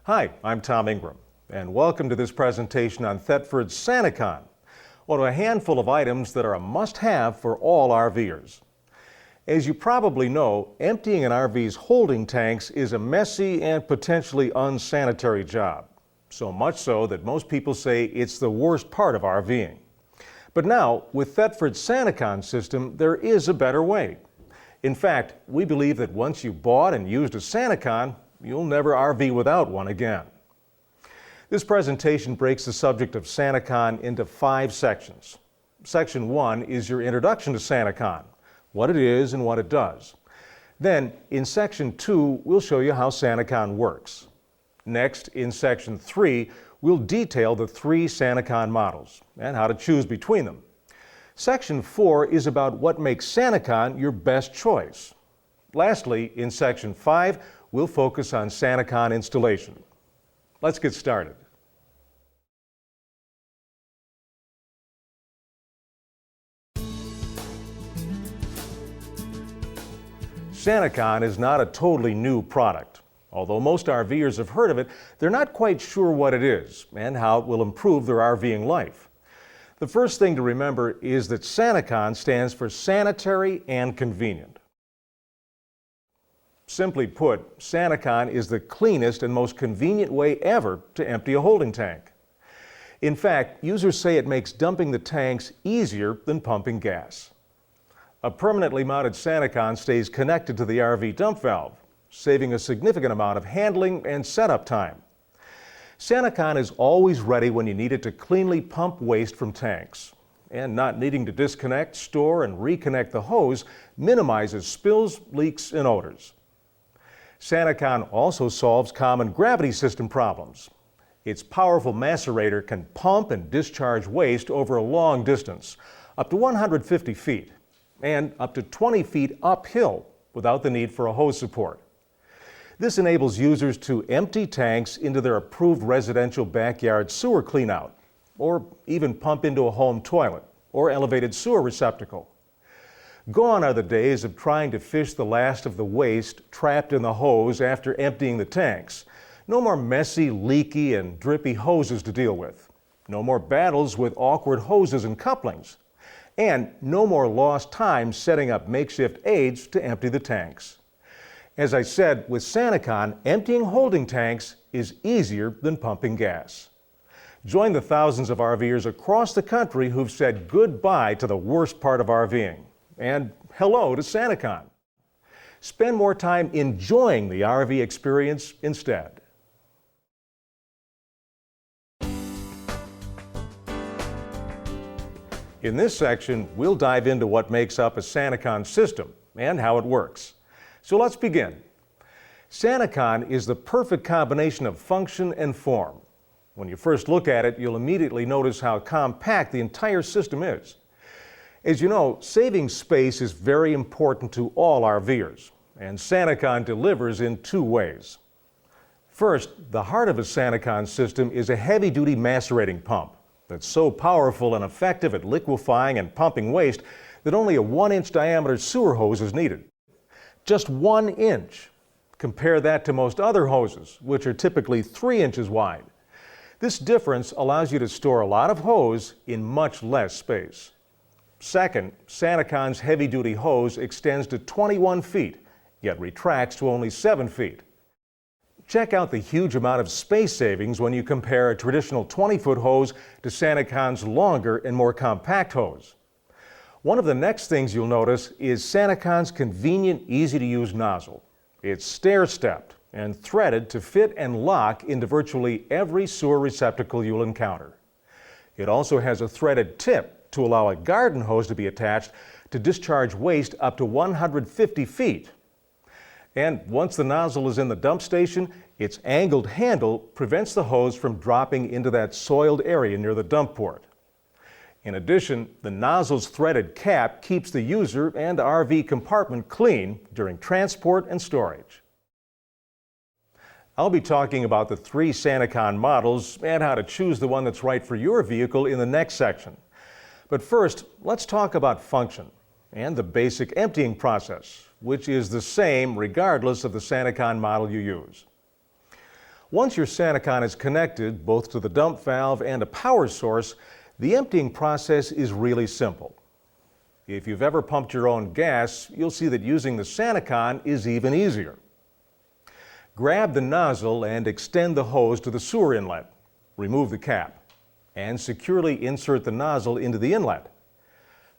Hi, I'm Tom Ingram, and welcome to this presentation on Thetford's Sani-Con, one of a handful of items that are a must-have for all RVers. As you probably know, emptying an RV's holding tanks is a messy and potentially unsanitary job. So much so that most people say it's the worst part of RVing. But now, with Thetford's Sani-Con system, there is a better way. In fact, we believe that once you bought and used a Sani-Con, you'll never RV without one again. This presentation breaks the subject of Sani-Con into 5 sections. Section 1 is your introduction to Sani-Con, what it is and what it does. Then, in Section 2, we'll show you how Sani-Con works. Next, in Section 3, we'll detail the 3 Sani-Con models and how to choose between them. Section 4 is about what makes Sani-Con your best choice. Lastly, in Section 5, we'll focus on Sani-Con installation. Let's get started. Sani-Con is not a totally new product. Although most RVers have heard of it, they're not quite sure what it is and how it will improve their RVing life. The first thing to remember is that Sani-Con stands for sanitary and convenient. Simply put, Sani-Con is the cleanest and most convenient way ever to empty a holding tank. In fact, users say it makes dumping the tanks easier than pumping gas. A permanently mounted Sani-Con stays connected to the RV dump valve, saving a significant amount of handling and setup time. Sani-Con is always ready when you need it to cleanly pump waste from tanks. And not needing to disconnect, store, and reconnect the hose minimizes spills, leaks, and odors. Sani-Con also solves common gravity system problems. Its powerful macerator can pump and discharge waste over a long distance, up to 150 feet, and up to 20 feet uphill without the need for a hose support. This enables users to empty tanks into their approved residential backyard sewer cleanout, or even pump into a home toilet or elevated sewer receptacle. Gone are the days of trying to fish the last of the waste trapped in the hose after emptying the tanks. No more messy, leaky, and drippy hoses to deal with. No more battles with awkward hoses and couplings. And no more lost time setting up makeshift aids to empty the tanks. As I said, with Sani-Con, emptying holding tanks is easier than pumping gas. Join the thousands of RVers across the country who've said goodbye to the worst part of RVing. And hello to Sani-Con. Spend more time enjoying the RV experience instead. In this section, we'll dive into what makes up a Sani-Con system and how it works. So let's begin. Sani-Con is the perfect combination of function and form. When you first look at it, you'll immediately notice how compact the entire system is. As you know, saving space is very important to all RVers, and Sani-Con delivers in 2 ways. First, the heart of a Sani-Con system is a heavy-duty macerating pump that's so powerful and effective at liquefying and pumping waste that only a 1-inch diameter sewer hose is needed. Just 1 inch. Compare that to most other hoses, which are typically 3 inches wide. This difference allows you to store a lot of hose in much less space. Second, Sani-Con's heavy-duty hose extends to 21 feet, yet retracts to only 7 feet. Check out the huge amount of space savings when you compare a traditional 20-foot hose to Sani-Con's longer and more compact hose. One of the next things you'll notice is Sani-Con's convenient, easy-to-use nozzle. It's stair-stepped and threaded to fit and lock into virtually every sewer receptacle you'll encounter. It also has a threaded tip to allow a garden hose to be attached to discharge waste up to 150 feet. And once the nozzle is in the dump station, its angled handle prevents the hose from dropping into that soiled area near the dump port. In addition, the nozzle's threaded cap keeps the user and RV compartment clean during transport and storage. I'll be talking about the 3 Sani-Con models and how to choose the one that's right for your vehicle in the next section. But first, let's talk about function and the basic emptying process, which is the same regardless of the Sani-Con model you use. Once your Sani-Con is connected both to the dump valve and a power source, the emptying process is really simple. If you've ever pumped your own gas, you'll see that using the Sani-Con is even easier. Grab the nozzle and extend the hose to the sewer inlet. Remove the cap and securely insert the nozzle into the inlet.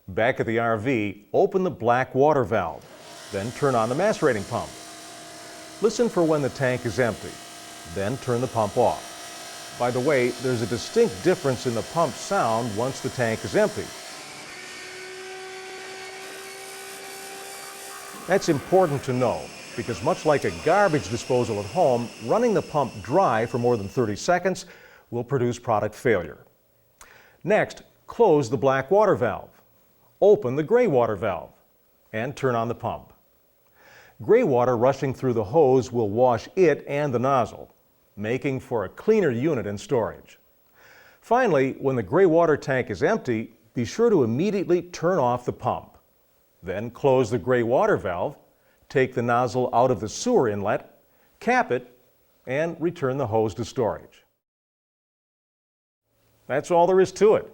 Back at the RV, open the black water valve, then turn on the macerating pump. Listen for when the tank is empty, then turn the pump off. By the way, there's a distinct difference in the pump sound once the tank is empty. That's important to know because much like a garbage disposal at home, running the pump dry for more than 30 seconds will produce product failure. Next, close the black water valve. Open the gray water valve and turn on the pump. Gray water rushing through the hose will wash it and the nozzle, making for a cleaner unit in storage. Finally, when the gray water tank is empty, be sure to immediately turn off the pump. Then close the gray water valve, take the nozzle out of the sewer inlet, cap it, and return the hose to storage. That's all there is to it.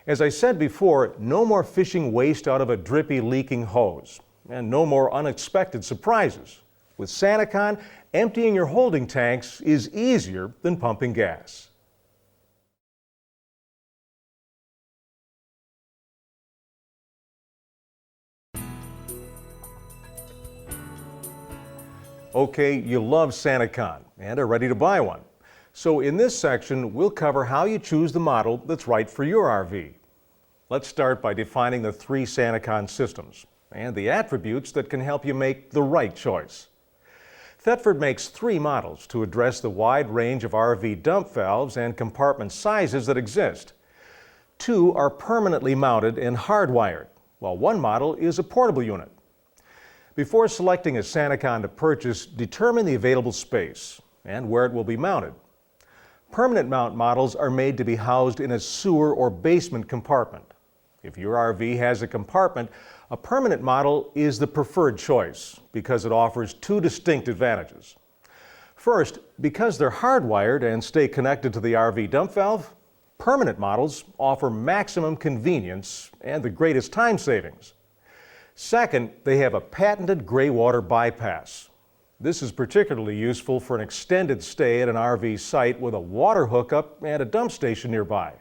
As I said before, no more fishing waste out of a drippy, leaking hose, and no more unexpected surprises. With Sani-Con, emptying your holding tanks is easier than pumping gas. Okay, you love Sani-Con and are ready to buy one. So in this section, we'll cover how you choose the model that's right for your RV. Let's start by defining the three Sani-Con systems and the attributes that can help you make the right choice. Thetford makes three models to address the wide range of RV dump valves and compartment sizes that exist. Two are permanently mounted and hardwired, while one model is a portable unit. Before selecting a Sani-Con to purchase, determine the available space and where it will be mounted. Permanent mount models are made to be housed in a sewer or basement compartment. If your RV has a compartment, a permanent model is the preferred choice because it offers two distinct advantages. First, because they're hardwired and stay connected to the RV dump valve, permanent models offer maximum convenience and the greatest time savings. Second, they have a patented gray water bypass. This is particularly useful for an extended stay at an RV site with a water hookup and a dump station nearby.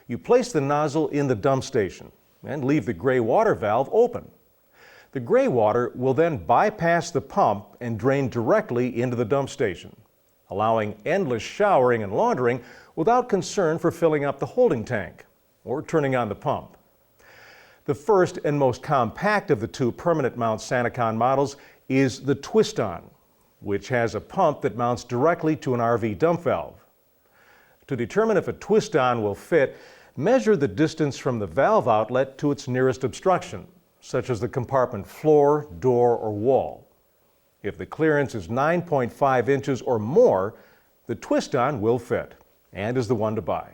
You place the nozzle in the dump station and leave the gray water valve open. The gray water will then bypass the pump and drain directly into the dump station, allowing endless showering and laundering without concern for filling up the holding tank or turning on the pump. The first and most compact of the two permanent mount Sani-Con models is the Twist-On, which has a pump that mounts directly to an RV dump valve. To determine if a Twist-On will fit, measure the distance from the valve outlet to its nearest obstruction, such as the compartment floor, door, or wall. If the clearance is 9.5 inches or more, the Twist-On will fit and is the one to buy.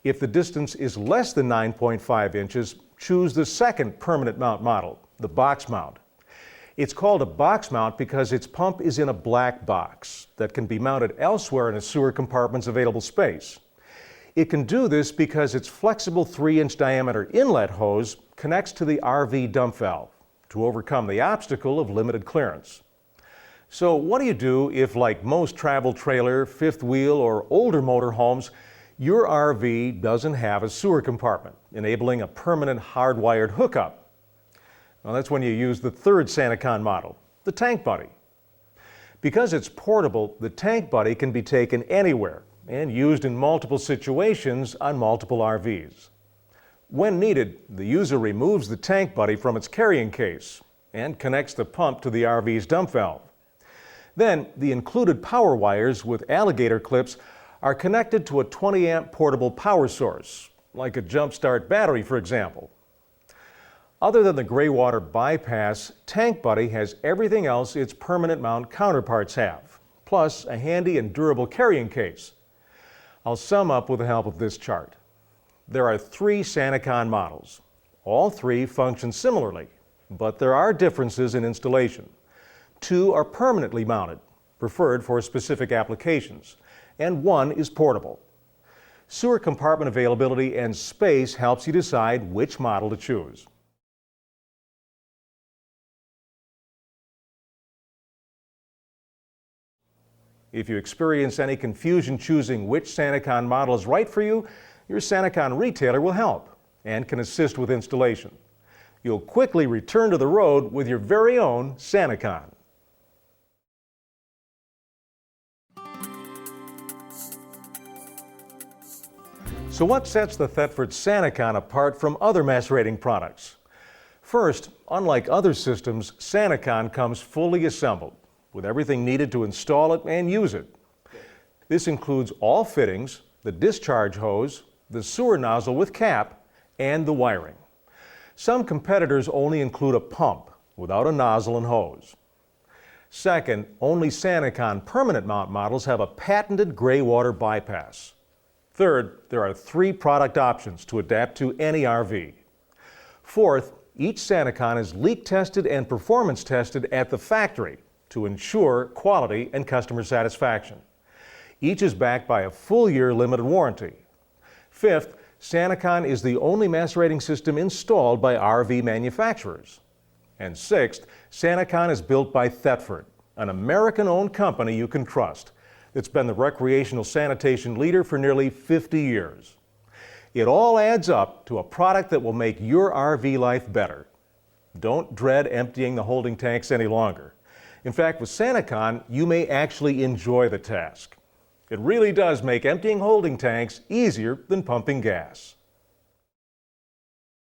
If the distance is less than 9.5 inches, choose the second permanent mount model, the box mount. It's called a box mount because its pump is in a black box that can be mounted elsewhere in a sewer compartment's available space. It can do this because its flexible 3-inch diameter inlet hose connects to the RV dump valve to overcome the obstacle of limited clearance. So what do you do if, like most travel trailer, fifth wheel, or older motorhomes, your RV doesn't have a sewer compartment, enabling a permanent hardwired hookup? Well, that's when you use the third Sani-Con model, the Tank Buddy. Because it's portable, the Tank Buddy can be taken anywhere and used in multiple situations on multiple RVs. When needed, the user removes the Tank Buddy from its carrying case and connects the pump to the RV's dump valve. Then, the included power wires with alligator clips are connected to a 20-amp portable power source, like a jump-start battery, for example. Other than the gray water bypass, Tank Buddy has everything else its permanent mount counterparts have, plus a handy and durable carrying case. I'll sum up with the help of this chart. There are three Sani-Con models. All three function similarly, but there are differences in installation. Two are permanently mounted, preferred for specific applications, and one is portable. Sewer compartment availability and space helps you decide which model to choose. If you experience any confusion choosing which Sani-Con model is right for you, your Sani-Con retailer will help and can assist with installation. You'll quickly return to the road with your very own Sani-Con. So what sets the Thetford Sani-Con apart from other macerating products? First, unlike other systems, Sani-Con comes fully assembled, with everything needed to install it and use it. This includes all fittings, the discharge hose, the sewer nozzle with cap, and the wiring. Some competitors only include a pump without a nozzle and hose. Second, only Sani-Con permanent mount models have a patented gray water bypass. Third, there are 3 product options to adapt to any RV. Fourth, each Sani-Con is leak tested and performance tested at the factory to ensure quality and customer satisfaction. Each is backed by a full-year limited warranty. Fifth, Sani-Con is the only macerating system installed by RV manufacturers. And sixth, Sani-Con is built by Thetford, an American-owned company you can trust. It's been the recreational sanitation leader for nearly 50 years. It all adds up to a product that will make your RV life better. Don't dread emptying the holding tanks any longer. In fact, with Sani-Con, you may actually enjoy the task. It really does make emptying holding tanks easier than pumping gas.